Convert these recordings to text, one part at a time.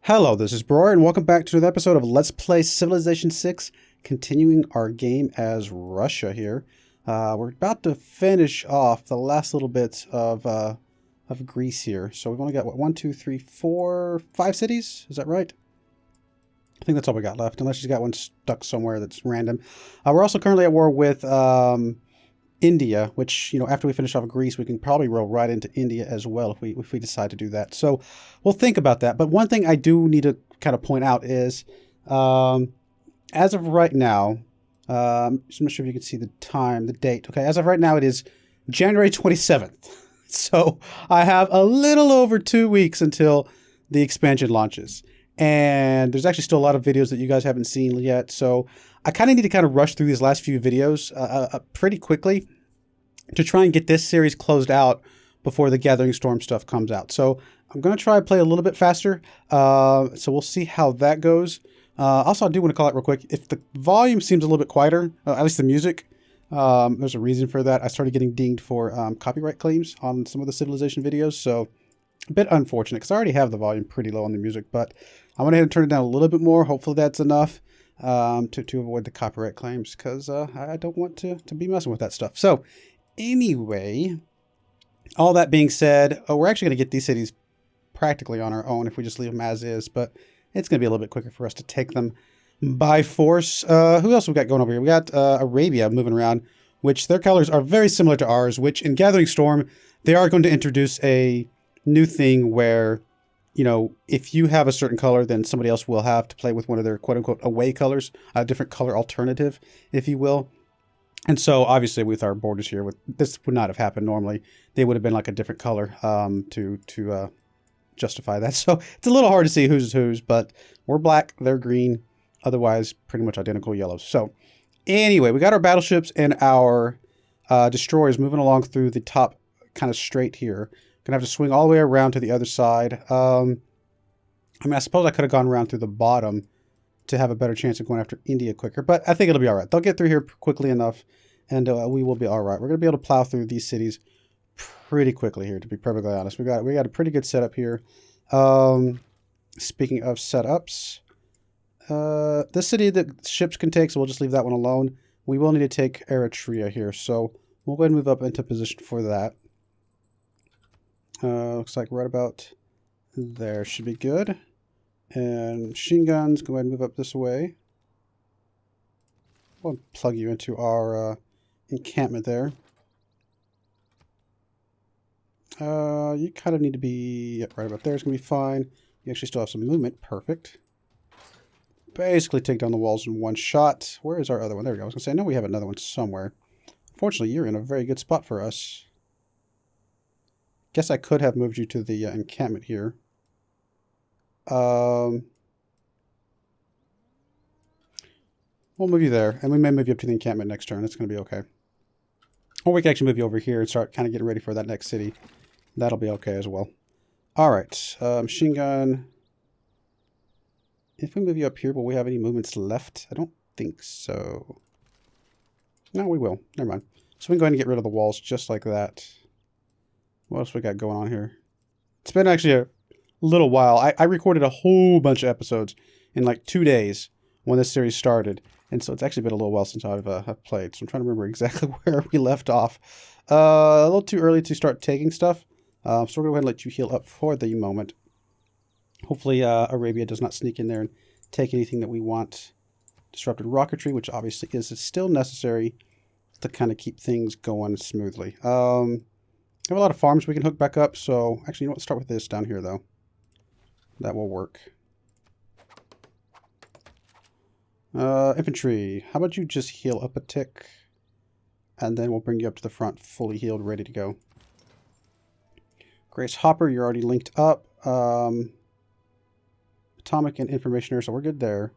Hello, this is Broyar, and welcome back to another episode of Let's Play Civilization 6, continuing our game as Russia here. We're about to finish off the last little bits of Greece here. So we've only got, what, 1, 2, 3, 4, 5 cities? Is that right? I think that's all we got left, unless she's got one stuck somewhere that's random. We're also currently at war with India, which, you know, after we finish off Greece, we can probably roll right into India as well if we decide to do that. So we'll think about that. But one thing I do need to kind of point out is, as of right now, just not sure if you can see the time, the date. Okay, as of right now, it is January 27th. So I have a little over 2 weeks until the expansion launches. And there's actually still a lot of videos that you guys haven't seen yet. So I kind of need to kind of rush through these last few videos pretty quickly to try and get this series closed out before the Gathering Storm stuff comes out. So I'm going to try to play a little bit faster. So we'll see how that goes. Also, I do want to call out real quick. If the volume seems a little bit quieter, at least the music, there's a reason for that. I started getting dinged for copyright claims on some of the Civilization videos. So a bit unfortunate because I already have the volume pretty low on the music, but I went ahead and turned it down a little bit more. Hopefully that's enough to avoid the copyright claims because I don't want to be messing with that stuff. So anyway, all that being said, we're actually going to get these cities practically on our own if we just leave them as is, but it's going to be a little bit quicker for us to take them by force. Who else we got going over here? We got Arabia moving around, which their colors are very similar to ours, which in Gathering Storm, they are going to introduce a new thing where, you know, if you have a certain color, then somebody else will have to play with one of their quote-unquote away colors, a different color alternative, if you will. And so, obviously, with our borders here, this would not have happened normally. They would have been like a different color to justify that. So it's a little hard to see who's, but we're black, they're green, otherwise pretty much identical yellows. So anyway, we got our battleships and our destroyers moving along through the top kind of straight here. Gonna have to swing all the way around to the other side. I mean, I suppose I could have gone around through the bottom to have a better chance of going after India quicker, but I think it'll be all right. They'll get through here quickly enough, and we will be all right. We're going to be able to plow through these cities pretty quickly here, to be perfectly honest. We got a pretty good setup here. Speaking of setups, this city that ships can take, so we'll just leave that one alone. We will need to take Eritrea here, so we'll go ahead and move up into position for that. Looks like right about there should be good. And machine guns, go ahead and move up this way. We'll plug you into our encampment there. You kind of need to be right about there. It's going to be fine. You actually still have some movement. Perfect. Basically take down the walls in one shot. Where is our other one? There we go. I was going to say, I know we have another one somewhere. Unfortunately, you're in a very good spot for us. Guess I could have moved you to the encampment here. We'll move you there, and we may move you up to the encampment next turn. It's going to be okay. Or we can actually move you over here and start kind of getting ready for that next city. That'll be okay as well. All right, machine gun. If we move you up here, will we have any movements left? I don't think so. No, we will. Never mind. So we can go ahead and get rid of the walls just like that. What else we got going on here? It's been actually a little while. I recorded a whole bunch of episodes in like 2 days when this series started, and so it's actually been a little while since I've played, so I'm trying to remember exactly where we left off. A little too early to start taking stuff, so we're going to go ahead and let you heal up for the moment. Hopefully Arabia does not sneak in there and take anything that we want. Disrupted rocketry, which obviously is still necessary to kind of keep things going smoothly. We have a lot of farms we can hook back up, so actually, you know what, let's start with this down here, though. That will work. Infantry, how about you just heal up a tick, and then we'll bring you up to the front, fully healed, ready to go. Grace Hopper, you're already linked up. Atomic and Informationer, so we're good there.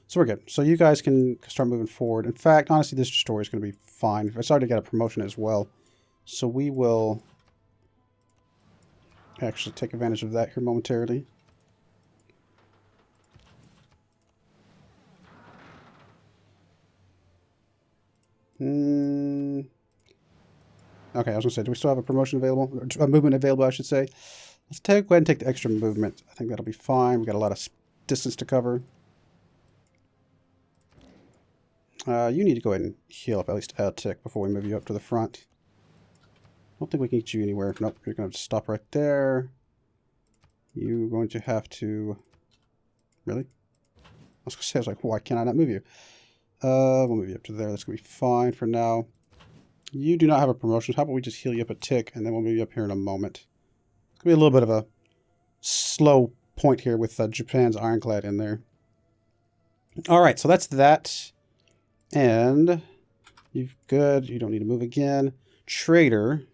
So we're good. So you guys can start moving forward. In fact, honestly, this story is going to be fine. I started to get a promotion as well. So we will actually take advantage of that here momentarily. Okay, I was going to say, do we still have a promotion available? Or a movement available, I should say. Let's go ahead and take the extra movement. I think that'll be fine. We've got a lot of distance to cover. You need to go ahead and heal up at least a tick before we move you up to the front. I don't think we can get you anywhere. Nope, you're going to have to stop right there. You're going to have to... Really? I was going to say, I was like, why can't I not move you? We'll move you up to there. That's going to be fine for now. You do not have a promotion. How about we just heal you up a tick, and then we'll move you up here in a moment. It's going to be a little bit of a slow point here with Japan's ironclad in there. All right, so that's that. And you've good. You don't need to move again. Trader.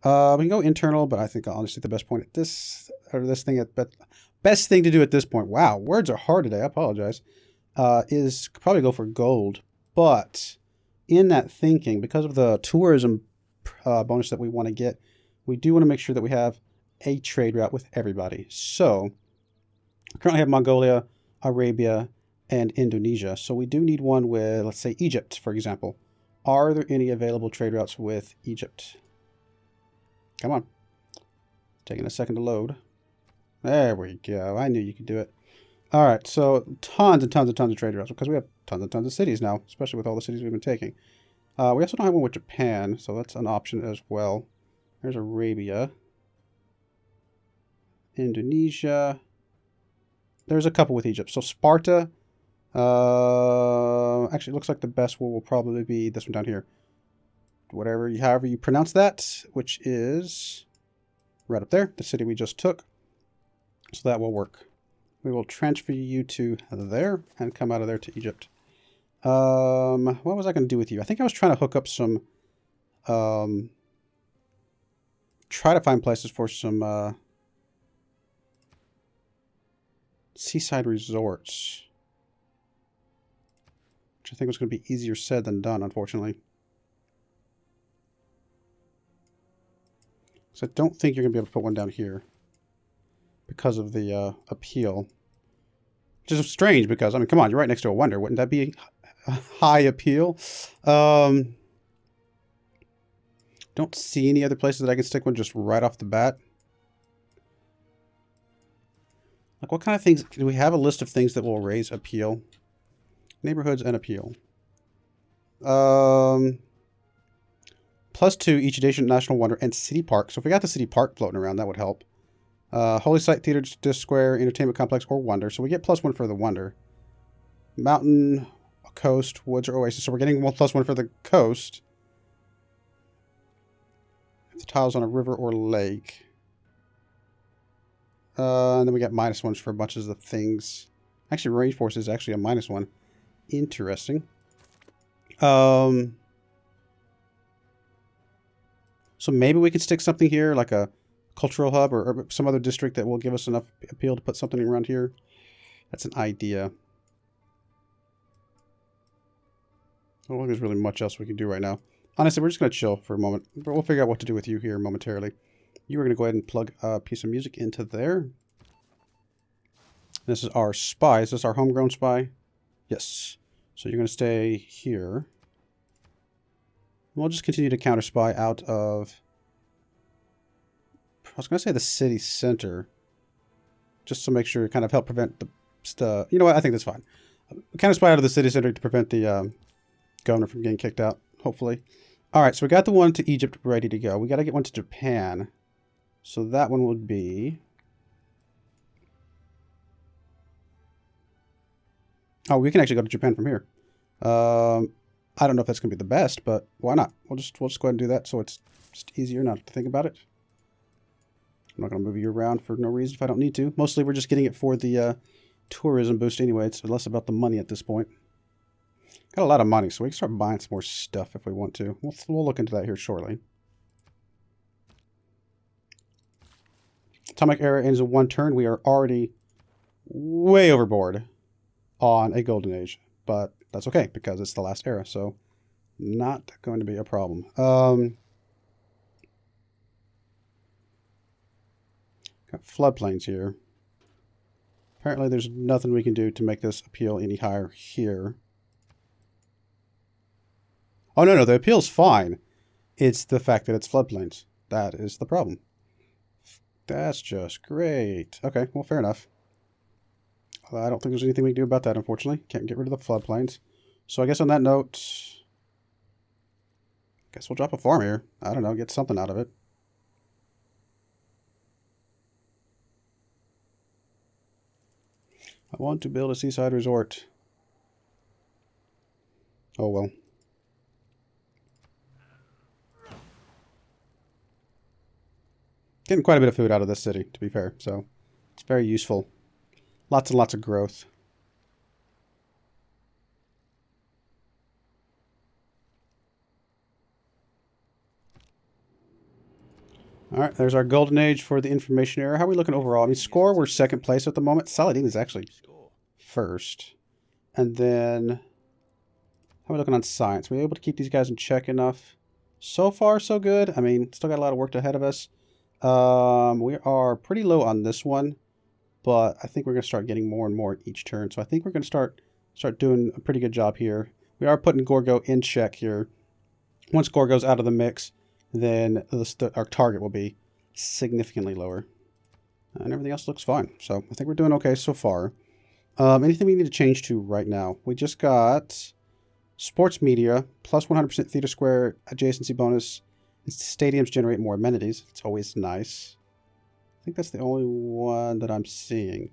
We can go internal, but I think honestly the best point at this, or this thing at best thing to do at this point. Wow, words are hard today. I apologize. Is probably go for gold, but in that thinking, because of the tourism bonus that we want to get, we do want to make sure that we have a trade route with everybody. So we currently have Mongolia, Arabia, and Indonesia. So we do need one with, let's say, Egypt, for example. Are there any available trade routes with Egypt? Come on. Taking a second to load. There we go. I knew you could do it. All right, so tons and tons and tons of trade routes because we have tons and tons of cities now, especially with all the cities we've been taking. We also don't have one with Japan, so that's an option as well. There's Arabia. Indonesia. There's a couple with Egypt. So Sparta. Actually, it looks like the best one will probably be this one down here. However you pronounce that, which is right up there, the city we just took. So that will work. We will transfer you to there and come out of there to Egypt. What was I going to do with you? I think I was trying to hook up some, try to find places for some seaside resorts. Which I think was going to be easier said than done, unfortunately. So I don't think you're going to be able to put one down here because of the appeal. Which is strange because, I mean, come on, you're right next to a wonder. Wouldn't that be a high appeal? Don't see any other places that I can stick one just right off the bat. Like, what kind of things? Do we have a list of things that will raise appeal? Neighborhoods and appeal. +2 each Asian national wonder and city park. So if we got the city park floating around, that would help. Holy Site, Theater, Disc Square, Entertainment Complex, or Wonder. So we get +1 for the Wonder. Mountain, Coast, Woods, or Oasis. So we're getting +1 for the coast. If the tile's on a river or lake. And then we get -1s for bunches of things. Actually, range force is actually a -1. Interesting. So maybe we could stick something here, like a cultural hub or some other district that will give us enough appeal to put something around here. That's an idea. I don't think there's really much else we can do right now. Honestly, we're just going to chill for a moment. But we'll figure out what to do with you here momentarily. You are going to go ahead and plug a piece of music into there. This is our spy. Is this our homegrown spy? Yes. So you're going to stay here. We'll just continue to counter spy out of... I was going to say the city center. Just to make sure, kind of help prevent the... you know what? I think that's fine. Counter spy out of the city center to prevent the governor from getting kicked out, hopefully. Alright, so we got the one to Egypt ready to go. We got to get one to Japan. So that one would be... Oh, we can actually go to Japan from here. I don't know if that's going to be the best, but why not? We'll just go ahead and do that so it's just easier not to think about it. I'm not going to move you around for no reason if I don't need to. Mostly we're just getting it for the tourism boost anyway. It's less about the money at this point. Got a lot of money, so we can start buying some more stuff if we want to. We'll look into that here shortly. Atomic era ends in 1 turn. We are already way overboard on a golden age, but that's okay because it's the last era, so not going to be a problem. Got floodplains here. Apparently there's nothing we can do to make this appeal any higher here. Oh, no, the appeal's fine. It's the fact that it's floodplains. That is the problem. That's just great. Okay, well, fair enough. I don't think there's anything we can do about that, unfortunately. Can't get rid of the floodplains. So I guess on that note, guess we'll drop a farm here. I don't know, get something out of it. I want to build a seaside resort. Oh well. Getting quite a bit of food out of this city, to be fair, so it's very useful. Lots and lots of growth. Alright, there's our golden age for the information era. How are we looking overall? I mean, score, we're second place at the moment. Saladin is actually first. And then, how are we looking on science? Are we able to keep these guys in check enough? So far, so good. I mean, still got a lot of work ahead of us. We are pretty low on this one, but I think we're going to start getting more and more each turn. So I think we're going to start doing a pretty good job here. We are putting Gorgo in check here. Once Gorgo's out of the mix, then our target will be significantly lower. And everything else looks fine. So I think we're doing okay so far. Anything we need to change to right now? We just got sports media, plus 100% theater square adjacency bonus. Stadiums generate more amenities. It's always nice. I think that's the only one that I'm seeing.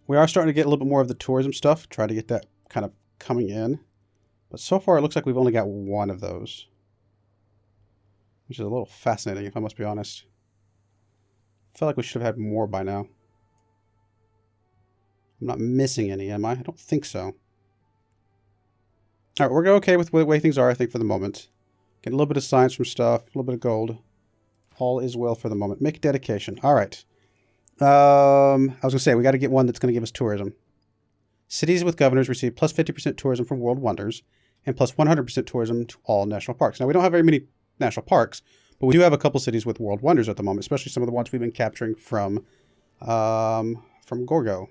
We are starting to get a little bit more of the tourism stuff. Try to get that kind of coming in. But so far it looks like we've only got one of those. Which is a little fascinating, if I must be honest. I feel like we should have had more by now. I'm not missing any, am I? I don't think so. Alright, we're okay with the way things are, I think, for the moment. Get a little bit of science from stuff, a little bit of gold. All is well for the moment. Make dedication. Alright. I was going to say, we got to get one that's going to give us tourism. Cities with governors receive plus 50% tourism from World Wonders and plus 100% tourism to all national parks. Now, we don't have very many national parks, but we do have a couple cities with World Wonders at the moment, especially some of the ones we've been capturing from Gorgo.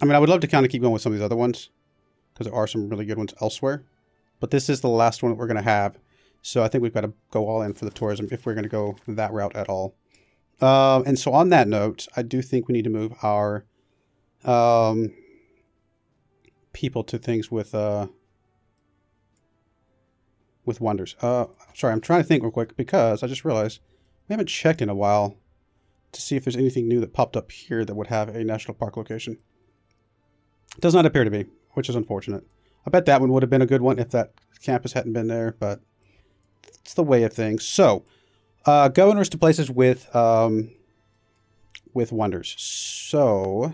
I mean, I would love to kind of keep going with some of these other ones, because there are some really good ones elsewhere. But this is the last one that we're going to have, so I think we've got to go all in for the tourism if we're going to go that route at all. And so on that note, I do think we need to move our people to things with wonders. Sorry, I'm trying to think real quick because I just realized we haven't checked in a while to see if there's anything new that popped up here that would have a national park location. It does not appear to be, which is unfortunate. I bet that one would have been a good one if that campus hadn't been there, but it's the way of things. So, governors to places with wonders. So,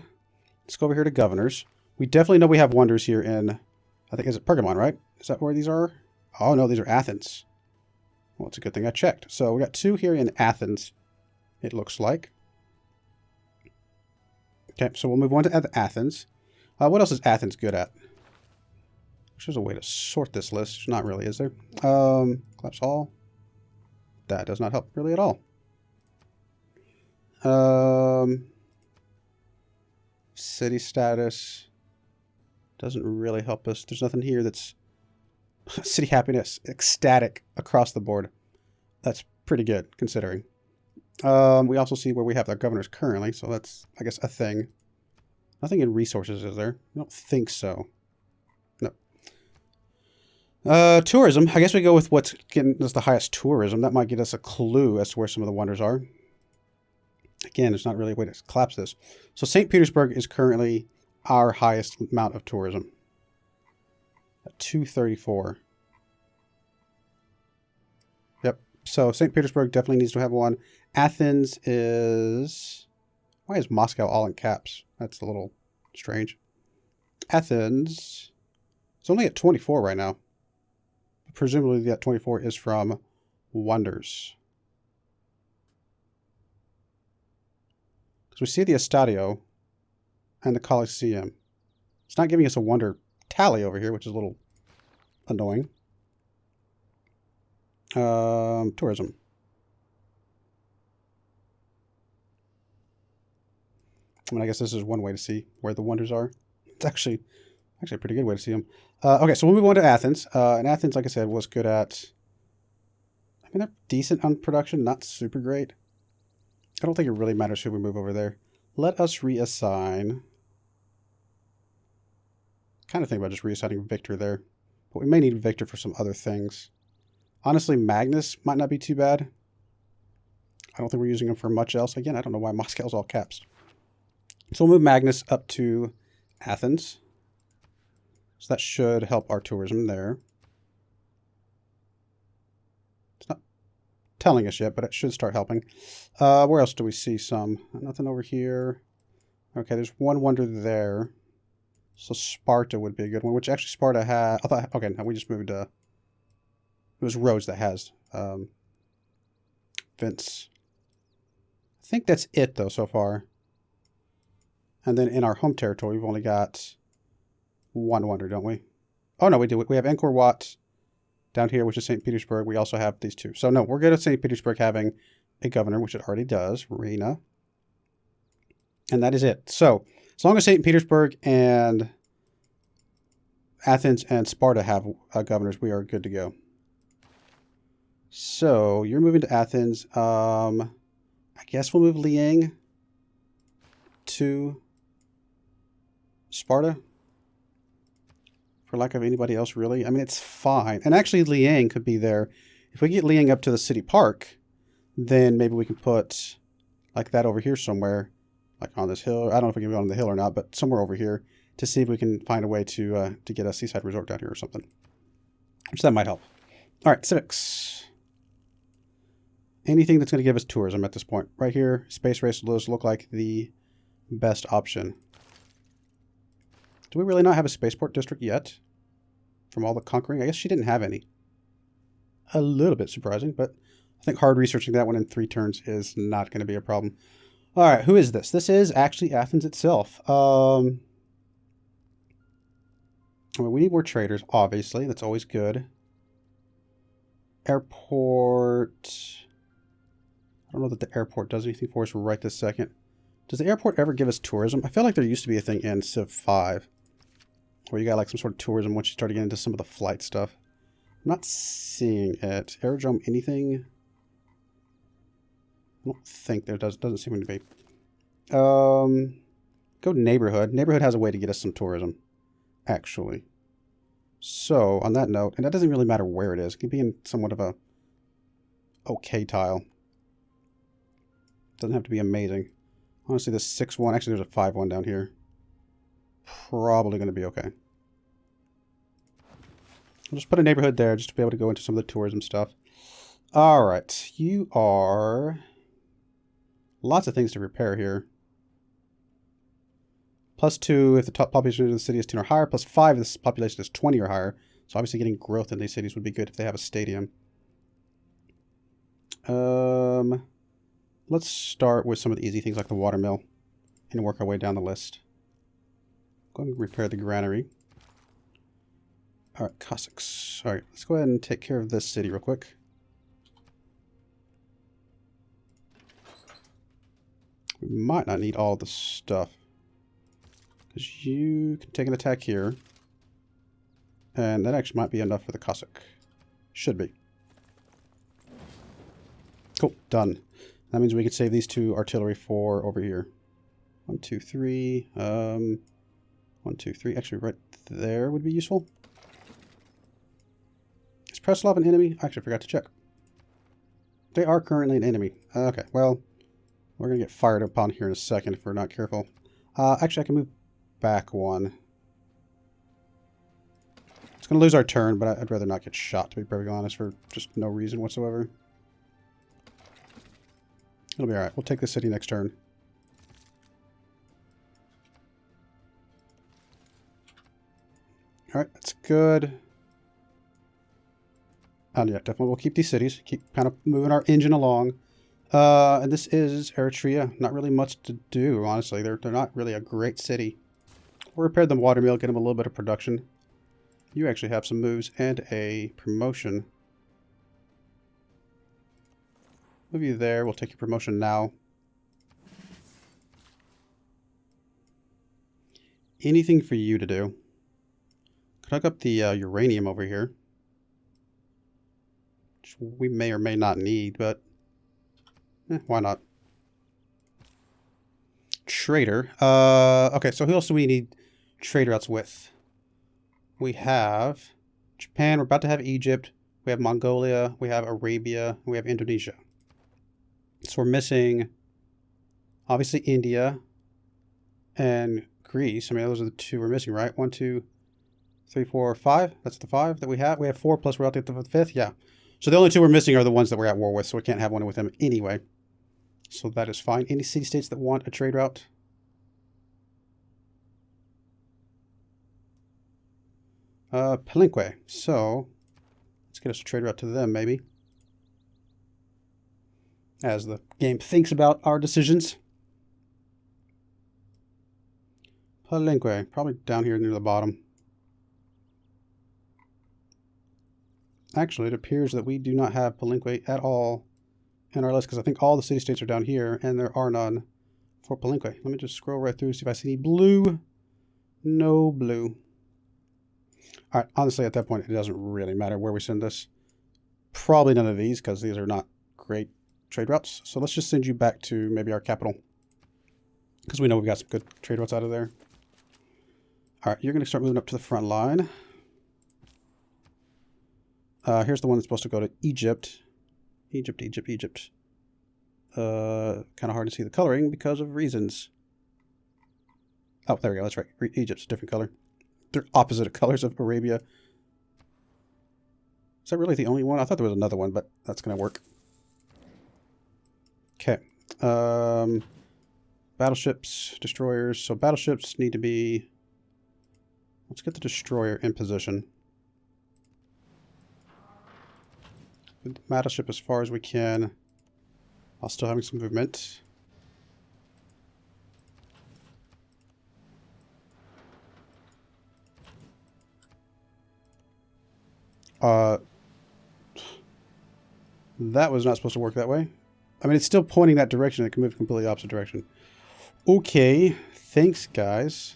let's go over here to governors. We definitely know we have wonders here in, I think, is it Pergamon, right? Is that where these are? Oh, no, these are Athens. Well, it's a good thing I checked. So, we got two here in Athens, it looks like. Okay, so we'll move on to Athens. What else is Athens good at? There's a way to sort this list. There's not really, is there? Collapse all. That does not help really at all. City status. Doesn't really help us. There's nothing here that's city happiness, ecstatic across the board. That's pretty good, considering. We also see where we have our governors currently, so that's, I guess, a thing. Nothing in resources, is there? I don't think so. No. Tourism. I guess we go with what's getting us the highest tourism. That might get us a clue as to where some of the wonders are. Again, there's not really a way to collapse this. So St. Petersburg is currently our highest amount of tourism. At 234. Yep. So St. Petersburg definitely needs to have one. Athens is... Why is Moscow all in caps? That's a little strange. Athens is only at 24 right now. Presumably that 24 is from wonders. Because we see the Estadio and the Coliseum. It's not giving us a wonder tally over here, which is a little annoying. Tourism. I mean, I guess this is one way to see where the wonders are. It's actually Actually, a pretty good way to see them. Okay, so we'll move on to Athens. And Athens, like I said, was good at... I mean, they're decent on production, not super great. I don't think it really matters who we move over there. Let us reassign. Kind of think about just reassigning Victor there. But we may need Victor for some other things. Honestly, Magnus might not be too bad. I don't think we're using him for much else. Again, I don't know why Moscow's all caps. So we'll move Magnus up to Athens. So that should help our tourism there. It's not telling us yet, but it should start helping. Where else do we see some? Nothing over here. Okay, there's one wonder there. So Sparta would be a good one, which actually Sparta had... I thought, okay, no, we just moved... it was Rhodes that has Vince. I think that's it, though, so far. And then in our home territory, we've only got one wonder, don't we? Oh, no, we do. We have Angkor Wat down here, which is St. Petersburg. We also have these two. So, no, we're good at St. Petersburg having a governor, which it already does, Rena. And that is it. So, as long as St. Petersburg and Athens and Sparta have governors, we are good to go. So, you're moving to Athens. I guess we'll move Liang to Sparta. For lack of anybody else, really. I mean, it's fine. And actually, Liang could be there. If we get Liang up to the city park, then maybe we can put like that over here somewhere. Like on this hill. I don't know if we can go on the hill or not, but somewhere over here to see if we can find a way to get a seaside resort down here or something. Which that might help. All right, civics. Anything that's going to give us tourism at this point. Right here, space race does look like the best option. Do we really not have a spaceport district yet? From all the conquering? I guess she didn't have any. A little bit surprising, but I think hard researching that one in 3 turns is not going to be a problem. All right, who is this? This is actually Athens itself. I mean, we need more traders, obviously. That's always good. Airport. I don't know that the airport does anything for us right this second. Does the airport ever give us tourism? I feel like there used to be a thing in Civ 5 where you got like some sort of tourism once you started getting into some of the flight stuff. I'm not seeing it. Aerodrome, anything? I don't think there doesn't seem to be. Go neighborhood. Neighborhood has a way to get us some tourism, actually. So, on that note, and that doesn't really matter where it is. It can be in somewhat of a okay tile. Doesn't have to be amazing. Honestly, this 6-1, actually there's a 5-1 down here. Probably going to be okay. I'll just put a neighborhood there just to be able to go into some of the tourism stuff. Alright, you are... Lots of things to repair here. +2 if the top population of the city is 10 or higher. +5 if this population is 20 or higher. So obviously getting growth in these cities would be good if they have a stadium. Let's start with some of the easy things like the watermill and work our way down the list. Go ahead and repair the granary. Alright, Cossacks. Alright, let's go ahead and take care of this city real quick. We might not need all the stuff. Because you can take an attack here. And that actually might be enough for the Cossack. Should be. Cool, done. That means we could save these 2 artillery for over here. 1, 2, 3. 1, 2, 3. Actually, right there would be useful. Is Preslov an enemy? I actually forgot to check. They are currently an enemy. Okay, well, we're going to get fired upon here in a second if we're not careful. Actually, I can move back 1. It's going to lose our turn, but I'd rather not get shot, to be perfectly honest, for just no reason whatsoever. It'll be alright. We'll take the city next turn. Alright, that's good. And yeah, definitely we'll keep these cities. Keep kind of moving our engine along. And this is Eritrea. Not really much to do, honestly. They're not really a great city. We'll repair the watermill, get them a little bit of production. You actually have some moves and a promotion. Move you there. We'll take your promotion now. Anything for you to do? Could hook up the uranium over here. Which we may or may not need, but why not? Trader. Okay, so who else do we need trade routes with? We have Japan. We're about to have Egypt. We have Mongolia. We have Arabia. We have Indonesia. So we're missing, obviously, India and Greece. I mean, those are the two we're missing, right? 1, 2, 3, 4, 5. That's the 5 that we have. We have 4 plus we're out to the 5th. Yeah. So the only 2 we're missing are the ones that we're at war with, so we can't have one with them anyway. So that is fine. Any city-states that want a trade route? Palenque. So let's get us a trade route to them, maybe. As the game thinks about our decisions. Palenque. Probably down here near the bottom. Actually, it appears that we do not have Palenque at all in our list, because I think all the city-states are down here, and there are none for Palenque. Let me just scroll right through, see if I see any blue. No blue. All right, honestly, at that point, it doesn't really matter where we send this. Probably none of these, because these are not great trade routes. So let's just send you back to maybe our capital, because we know we've got some good trade routes out of there. All right, you're going to start moving up to the front line. Here's the one that's supposed to go to Egypt. Egypt. Kind of hard to see the coloring because of reasons. Oh, there we go. That's right. Egypt's a different color. They're opposite colors of Arabia. Is that really the only one? I thought there was another one, but that's going to work. Okay. Battleships, destroyers. So battleships need to be... Let's get the destroyer in position. The battleship as far as we can, while still having some movement. That was not supposed to work that way. I mean, it's still pointing that direction. It can move completely opposite direction. Okay, thanks, guys.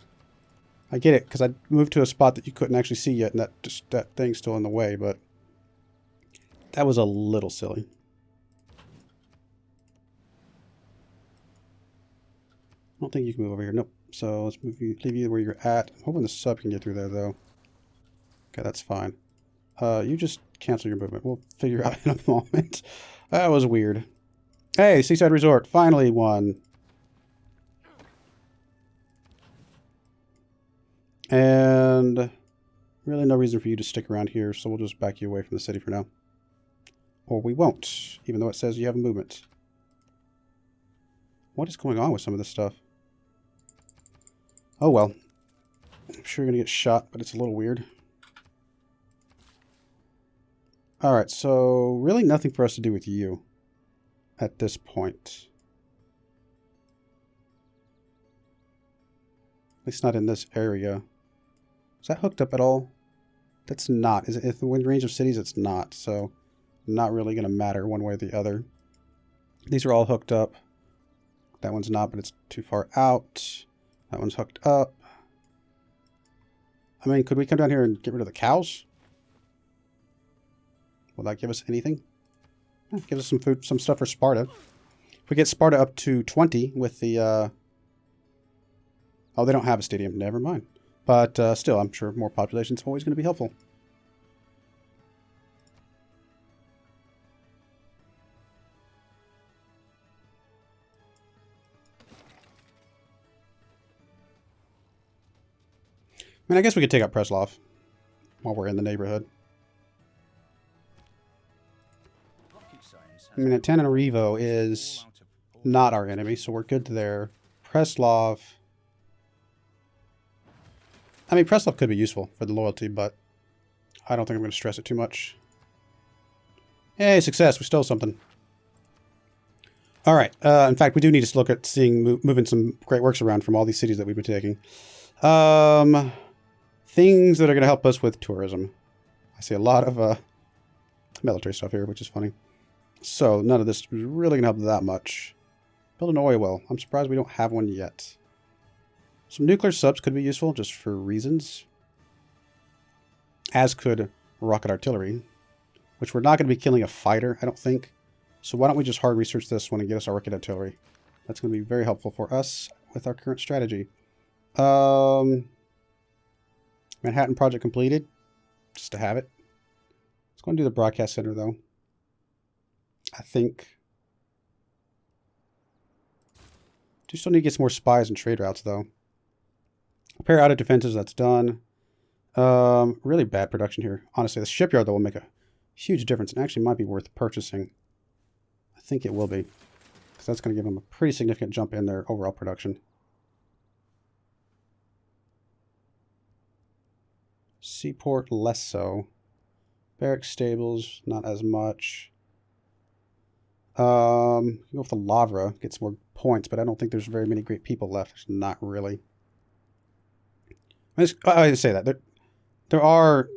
I get it, because I moved to a spot that you couldn't actually see yet, and that thing's still in the way, but that was a little silly. I don't think you can move over here. Nope. So let's leave you where you're at. I'm hoping the sub can get through there, though. Okay, that's fine. You just cancel your movement. We'll figure out in a moment. That was weird. Hey, Seaside Resort. Finally won. And really no reason for you to stick around here, so we'll just back you away from the city for now. Or we won't, even though it says you have a movement. What is going on with some of this stuff? Oh well. I'm sure you're going to get shot, but it's a little weird. Alright, so really nothing for us to do with you at this point. At least not in this area. Is that hooked up at all? That's not. Is it in the wind range of cities? It's not, so not really going to matter one way or the other. These are all hooked up. That one's not, but it's too far out. That one's hooked up. I mean, could we come down here and get rid of the cows? Will that give us anything? Give us some food, some stuff for Sparta. If we get Sparta up to 20 with the... Oh, they don't have a stadium. Never mind. But still, I'm sure more population is always going to be helpful. I mean, I guess we could take out Preslov while we're in the neighborhood. I mean, Antananarivo is not our enemy, so we're good there. Preslov... I mean, Preslov could be useful for the loyalty, but I don't think I'm going to stress it too much. Hey, success. We stole something. All right. In fact, we do need to look at moving some great works around from all these cities that we've been taking. Things that are going to help us with tourism. I see a lot of military stuff here, which is funny. So none of this is really going to help that much. Build an oil well. I'm surprised we don't have one yet. Some nuclear subs could be useful just for reasons. as could rocket artillery, which we're not going to be killing a fighter, I don't think. So why don't we just hard research this one and get us our rocket artillery? That's going to be very helpful for us with our current strategy. Manhattan project completed, just to have it. Let's go and do the broadcast center, though. I think. Do still need to get some more spies and trade routes, though. Repair outer defenses, that's done. Really bad production here. Honestly, the shipyard, though, will make a huge difference and actually might be worth purchasing. I think it will be, because that's going to give them a pretty significant jump in their overall production. Seaport, less so. Barracks, stables, not as much. Go with the Lavra, get some more points, but I don't think there's very many great people left. There's not really. I say that. There are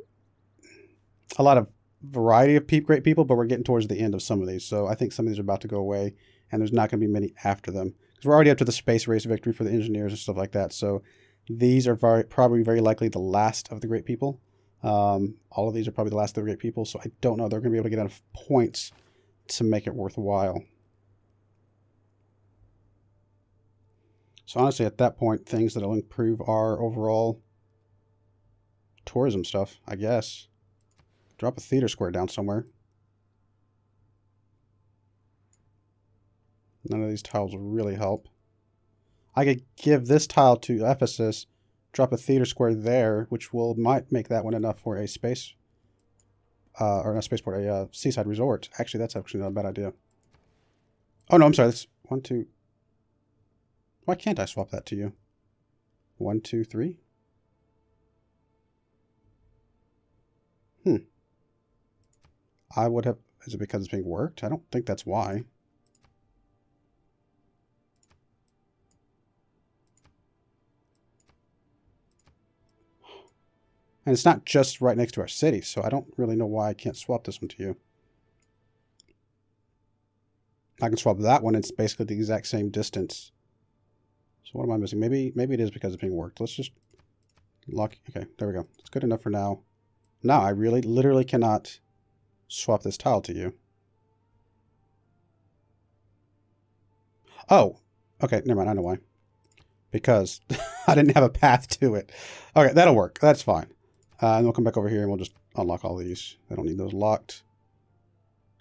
a lot of variety of great people, but we're getting towards the end of some of these. So I think some of these are about to go away, and there's not going to be many after them. Because we're already up to the space race victory for the engineers and stuff like that. So these are probably very likely the last of the great people. All of these are probably the last of the great people, so I don't know they're going to be able to get enough points to make it worthwhile. So honestly, at that point, things that'll improve our overall tourism stuff, I guess. Drop a theater square down somewhere. None of these tiles will really help. I could give this tile to Ephesus, drop a theater square there, which might make that one enough for a space, or not spaceport, a seaside resort. Actually, that's actually not a bad idea. Oh no, I'm sorry. That's 1, 2. Why can't I swap that to you? 1, 2, 3. I would have. Is it because it's being worked? I don't think that's why. And it's not just right next to our city, so I don't really know why I can't swap this one to you. I can swap that one. It's basically the exact same distance. So what am I missing? Maybe it is because it's being worked. Let's just lock. Okay, there we go. It's good enough for now. Now I really, literally cannot swap this tile to you. Oh, okay. Never mind. I know why. Because I didn't have a path to it. Okay, that'll work. That's fine. And we'll come back over here and we'll just unlock all these. I don't need those locked.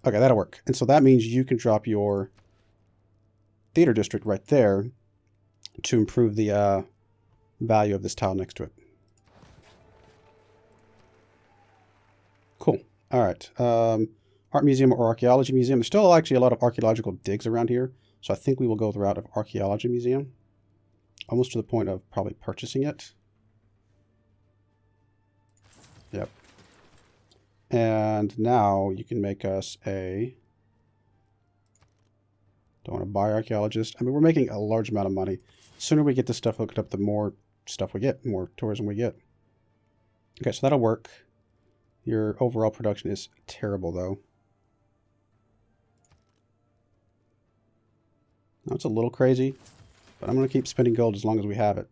Okay, that'll work. And so that means you can drop your theater district right there to improve the value of this tile next to it. Cool. All right. Art museum or archaeology museum. There's still actually a lot of archaeological digs around here. So I think we will go the route of archaeology museum. Almost to the point of probably purchasing it. Yep. And now you can make us a... Don't want to buy archaeologist. I mean, we're making a large amount of money. The sooner we get this stuff hooked up, the more stuff we get, more tourism we get. Okay, so that'll work. Your overall production is terrible, though. Now, it's a little crazy, but I'm going to keep spending gold as long as we have it.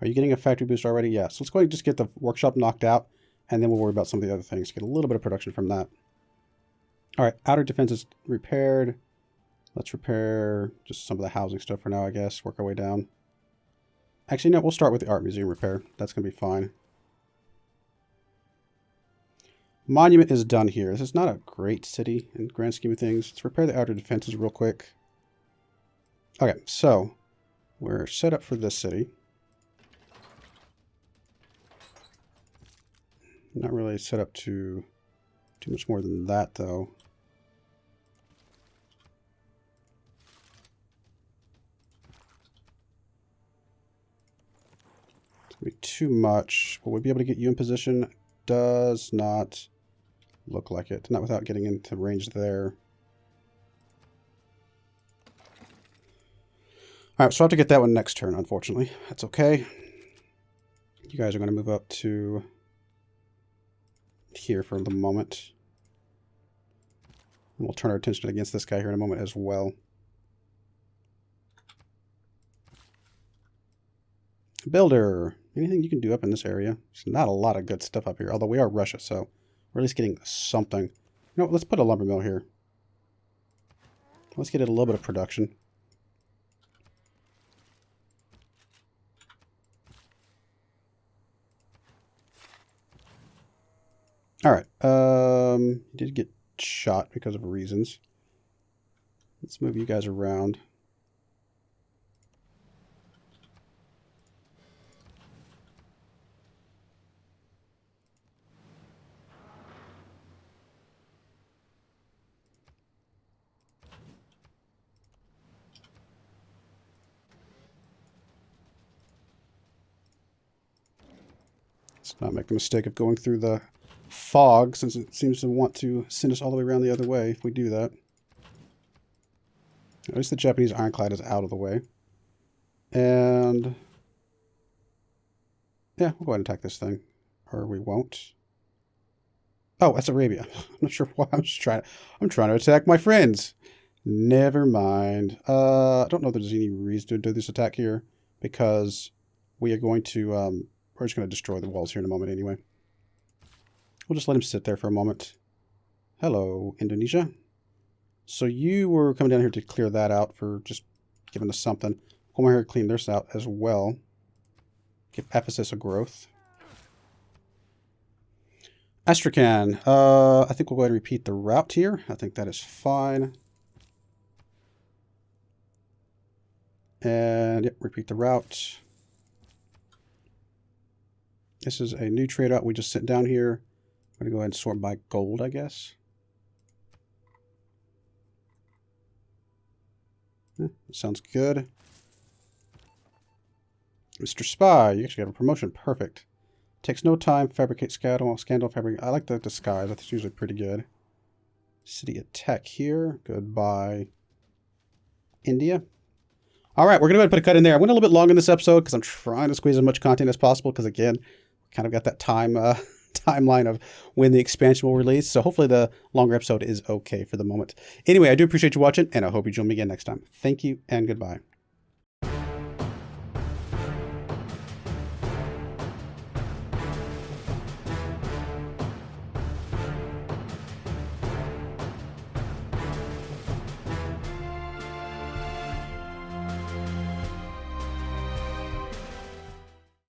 Are you getting a factory boost already? Yes. Let's go ahead and just get the workshop knocked out, and then we'll worry about some of the other things. Get a little bit of production from that. All right, outer defense is repaired. Let's repair just some of the housing stuff for now, I guess. Work our way down. Actually, no, we'll start with the art museum repair. That's going to be fine. Monument is done here. This is not a great city in the grand scheme of things. Let's repair the outer defenses real quick. Okay, so we're set up for this city. Not really set up to too much more than that, though. It's going to be too much. Will we be able to get you in position? Does not look like it. Not without getting into range there. Alright, so I'll have to get that one next turn, unfortunately. That's okay. You guys are going to move up to here for the moment. And we'll turn our attention against this guy here in a moment as well. Builder. Anything you can do up in this area? There's not a lot of good stuff up here, although we are Russia, so we're at least getting something. You know what, let's put a lumber mill here. Let's get it a little bit of production. All right. He did get shot because of reasons. Let's move you guys around. Let's not make the mistake of going through the fog, since it seems to want to send us all the way around the other way if we do that. At least the Japanese ironclad is out of the way. And yeah, we'll go ahead and attack this thing. Or we won't. Oh, that's Arabia. I'm not sure why. I'm trying to attack my friends. Never mind. I don't know if there's any reason to do this attack here, because we are going to we're just going to destroy the walls here in a moment anyway. We'll just let him sit there for a moment. Hello, Indonesia. So you were coming down here to clear that out for just giving us something. Come over here and clean this out as well. Give Ephesus a growth. Astrakhan. I think we'll go ahead and repeat the route here. I think that is fine. And yep, repeat the route. This is a new trade route. We just sit down here. I'm going to go ahead and sort by gold, I guess. Sounds good. Mr. Spy, you actually got a promotion. Perfect. Takes no time. Fabricate scandal. Fabricate. I like the disguise. That's usually pretty good. City attack here. Goodbye. India. All right, we're going to go ahead and put a cut in there. I went a little bit long in this episode because I'm trying to squeeze as much content as possible because, again, kind of got that timeline of when the expansion will release. So hopefully the longer episode is okay for the moment. Anyway, I do appreciate you watching, and I hope you join me again next time. Thank you, and goodbye.